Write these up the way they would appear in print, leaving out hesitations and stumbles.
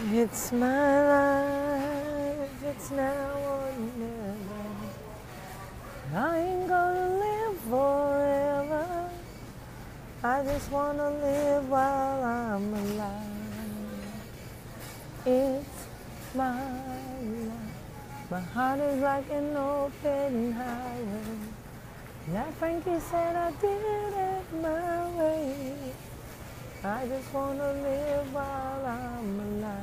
It's my life, it's now or never. I ain't gonna live forever. I just wanna live while I'm alive. It's my life. My heart is like an open highway. Now Frankie said I did it my way. I just wanna live while I'm alive.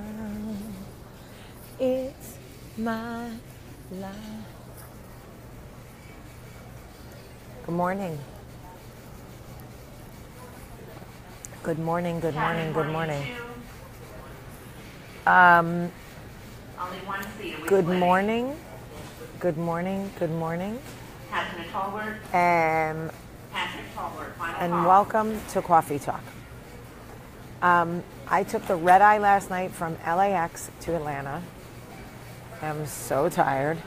It's my life. Good morning. Good morning, good morning, good morning. Good morning, good morning, good morning. And welcome to Coffee Talk. I took the red eye last night from LAX to Atlanta. I'm so tired.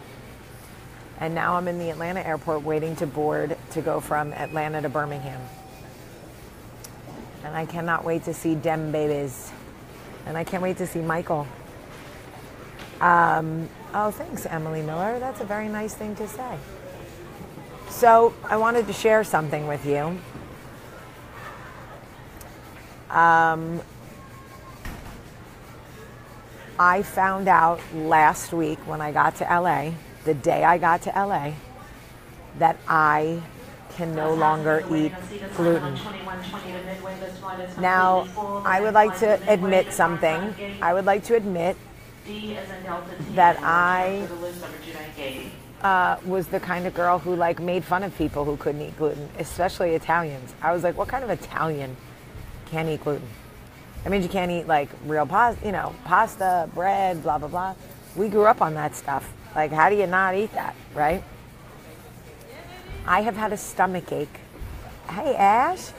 And now I'm in the Atlanta airport waiting to board to go from Atlanta to Birmingham. And I cannot wait to see dem babies. And I can't wait to see Michael. Oh, thanks, Emily Miller. That's a very nice thing to say. So I wanted to share something with you. I found out last week when I got to LA, the day I got to LA, that I can no longer eat gluten. Now, I would like to admit something. I would like to admit that I was the kind of girl who made fun of people who couldn't eat gluten, especially Italians. I was like, what kind of Italian can't eat gluten? That means you can't eat real pasta, bread, blah, blah, blah. We grew up on that stuff. How do you not eat that, right? I have had a stomach ache. Hey, Ash.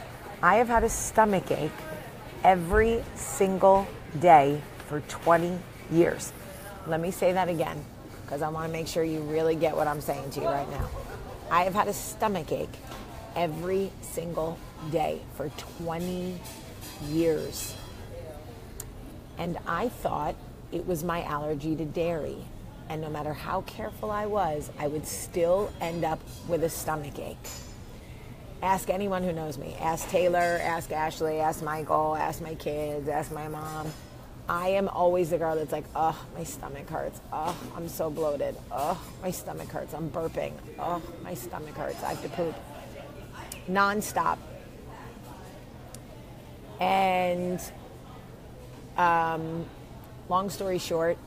I have had a stomach ache every single day for 20 years. Let me say that again, because I want to make sure you really get what I'm saying to you right now. I have had a stomach ache every single day for 20 years. And I thought it was my allergy to dairy. And no matter how careful I was, I would still end up with a stomach ache. Ask anyone who knows me. Ask Taylor, ask Ashley, ask Michael, ask my kids, ask my mom. I am always the girl that's like, oh, my stomach hurts. Oh, I'm so bloated. Oh, my stomach hurts. I'm burping. Oh, my stomach hurts. I have to poop. Nonstop. And long story short,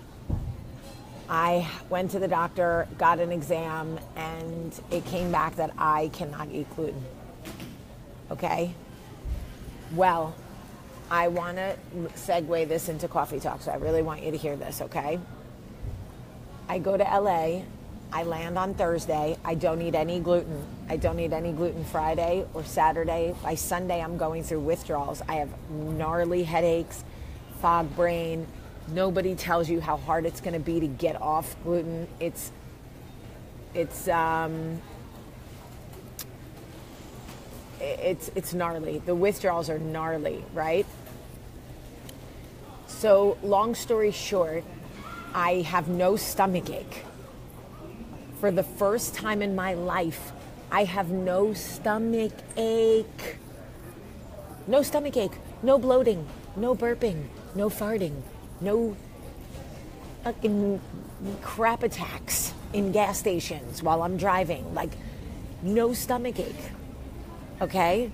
I went to the doctor, got an exam, and it came back that I cannot eat gluten. Okay? Well, I want to segue this into Coffee Talk, so I really want you to hear this, okay? I go to LA. I land on Thursday. I don't eat any gluten. I don't eat any gluten Friday or Saturday. By Sunday, I'm going through withdrawals. I have gnarly headaches, fog brain. Nobody tells you how hard it's going to be to get off gluten. It's gnarly. The withdrawals are gnarly, right? So, long story short, I have no stomach ache. For the first time in my life, I have no stomach ache. No stomach ache, no bloating, no burping, no farting, no fucking crap attacks in gas stations while I'm driving. No stomach ache. Okay?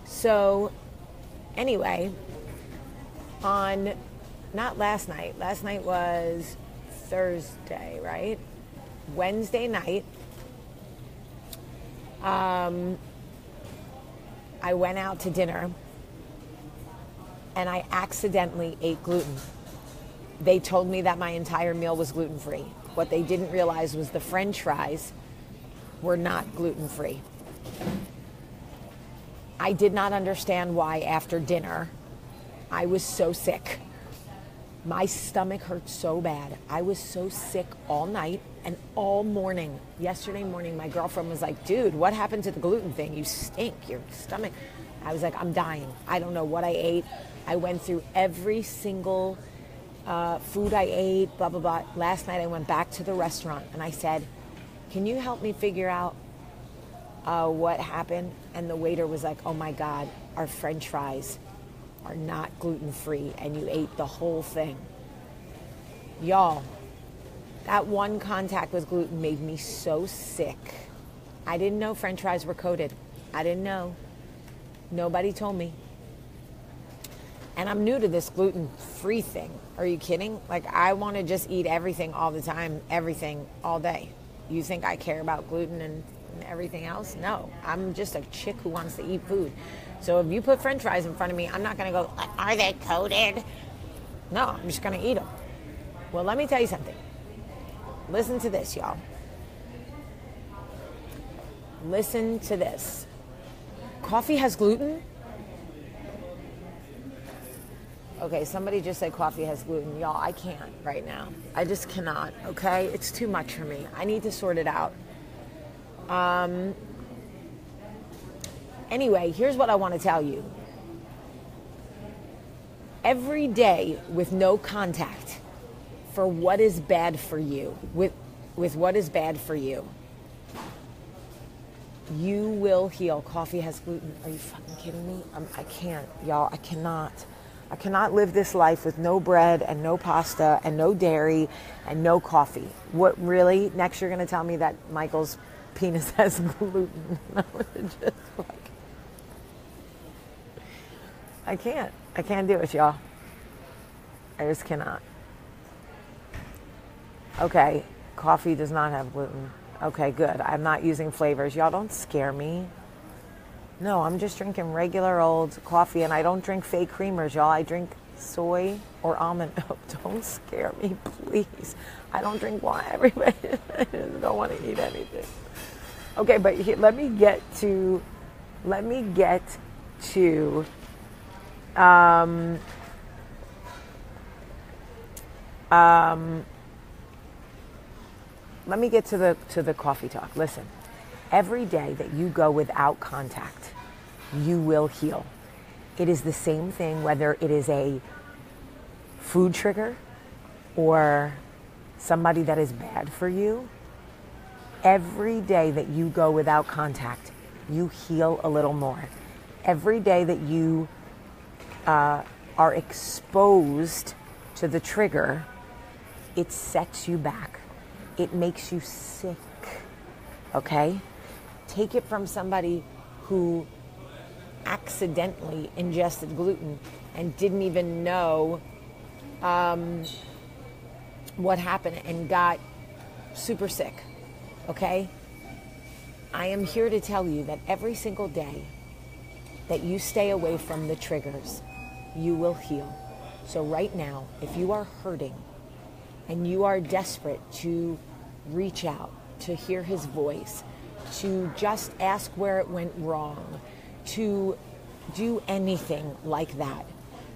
So, anyway, not last night. Last night was Thursday, right? Wednesday night, I went out to dinner and I accidentally ate gluten. They told me that my entire meal was gluten-free. What they didn't realize was the French fries were not gluten-free. I did not understand why after dinner I was so sick. My stomach hurt so bad. I was so sick all night and all morning. Yesterday morning, my girlfriend was like, dude, what happened to the gluten thing? You stink, your stomach. I was like, I'm dying. I don't know what I ate. I went through every single food I ate, blah, blah, blah. Last night I went back to the restaurant and I said, can you help me figure out what happened? And the waiter was like, oh my God, our French fries are not gluten-free and you ate the whole thing. Y'all, that one contact with gluten made me so sick. I didn't know French fries were coated. I didn't know. Nobody told me. And I'm new to this gluten-free thing. Are you kidding? Like, I want to just eat everything all the time, everything all day. You think I care about gluten and everything else? No. I'm just a chick who wants to eat food. So if you put French fries in front of me, I'm not going to go, are they coated? No, I'm just going to eat them. Well, let me tell you something. Listen to this, y'all. Listen to this. Coffee has gluten? Okay, somebody just said coffee has gluten. Y'all, I can't right now. I just cannot, okay? It's too much for me. I need to sort it out. Anyway, here's what I want to tell you. Every day with no contact for what is bad for you, with what is bad for you, you will heal. Coffee has gluten. Are you fucking kidding me? I can't, y'all. I cannot. I cannot live this life with no bread and no pasta and no dairy and no coffee. What, really? Next you're going to tell me that Michael's penis has gluten? Just like, I can't. I can't do it, y'all. I just cannot. Okay, coffee does not have gluten. Okay, good. I'm not using flavors. Y'all don't scare me. No, I'm just drinking regular old coffee, and I don't drink fake creamers, y'all. I drink soy or almond milk. Don't scare me, please. I don't drink wine. Everybody I just don't want to eat anything. Okay, but let me get to let me get to the coffee talk. Listen, every day that you go without contact, you will heal. It is the same thing whether it is a food trigger or somebody that is bad for you. Every day that you go without contact, you heal a little more. Every day that you are exposed to the trigger, it sets you back. It makes you sick, okay? Take it from somebody who accidentally ingested gluten and didn't even know what happened and got super sick, okay? I am here to tell you that every single day that you stay away from the triggers, you will heal. So right now, if you are hurting and you are desperate to reach out, to hear his voice, to just ask where it went wrong, to do anything like that,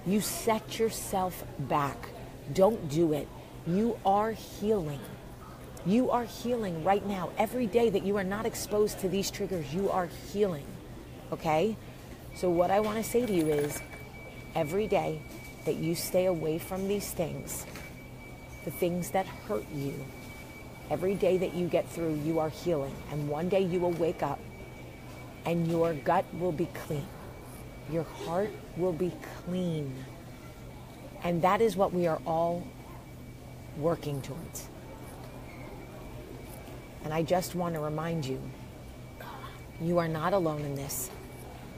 you set yourself back. Don't do it. You are healing. You are healing right now. Every day that you are not exposed to these triggers, you are healing, okay? So what I want to say to you is, every day that you stay away from these things, the things that hurt you, every day that you get through, you are healing. And one day you will wake up and your gut will be clean. Your heart will be clean. And that is what we are all working towards. And I just want to remind you, you are not alone in this.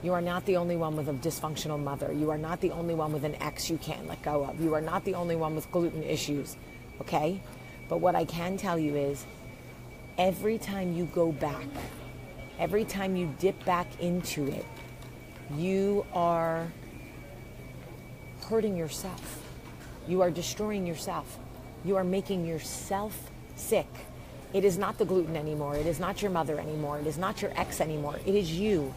You are not the only one with a dysfunctional mother. You are not the only one with an ex you can't let go of. You are not the only one with gluten issues, okay? But what I can tell you is, every time you go back, every time you dip back into it, you are hurting yourself. You are destroying yourself. You are making yourself sick. It is not the gluten anymore. It is not your mother anymore. It is not your ex anymore. It is you.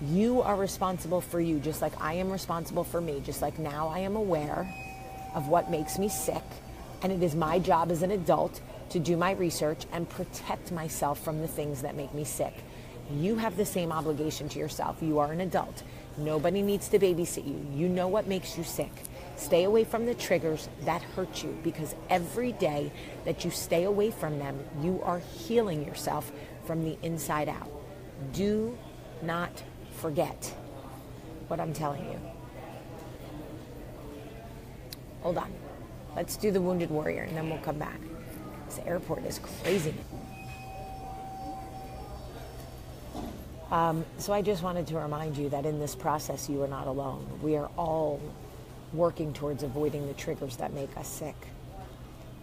You are responsible for you, just like I am responsible for me. Just like now I am aware of what makes me sick. And it is my job as an adult to do my research and protect myself from the things that make me sick. You have the same obligation to yourself. You are an adult. Nobody needs to babysit you. You know what makes you sick. Stay away from the triggers that hurt you, because every day that you stay away from them, you are healing yourself from the inside out. Do not forget what I'm telling you. Hold on. Let's do the Wounded Warrior and then we'll come back. This airport is crazy. So I just wanted to remind you that in this process, you are not alone. We are all working towards avoiding the triggers that make us sick.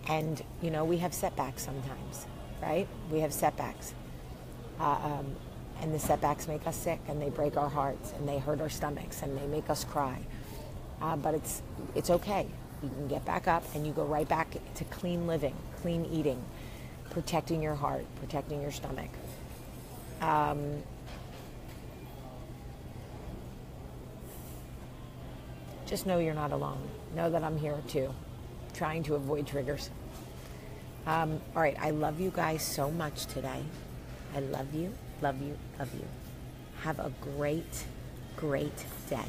And, you know, we have setbacks sometimes, right? We have setbacks. And the setbacks make us sick, and they break our hearts, and they hurt our stomachs, and they make us cry. But it's okay. You can get back up, and you go right back to clean living, clean eating, protecting your heart, protecting your stomach. Just know you're not alone. Know that I'm here too, trying to avoid triggers. All right, I love you guys so much today. I love you, love you, love you. Have a great, great day.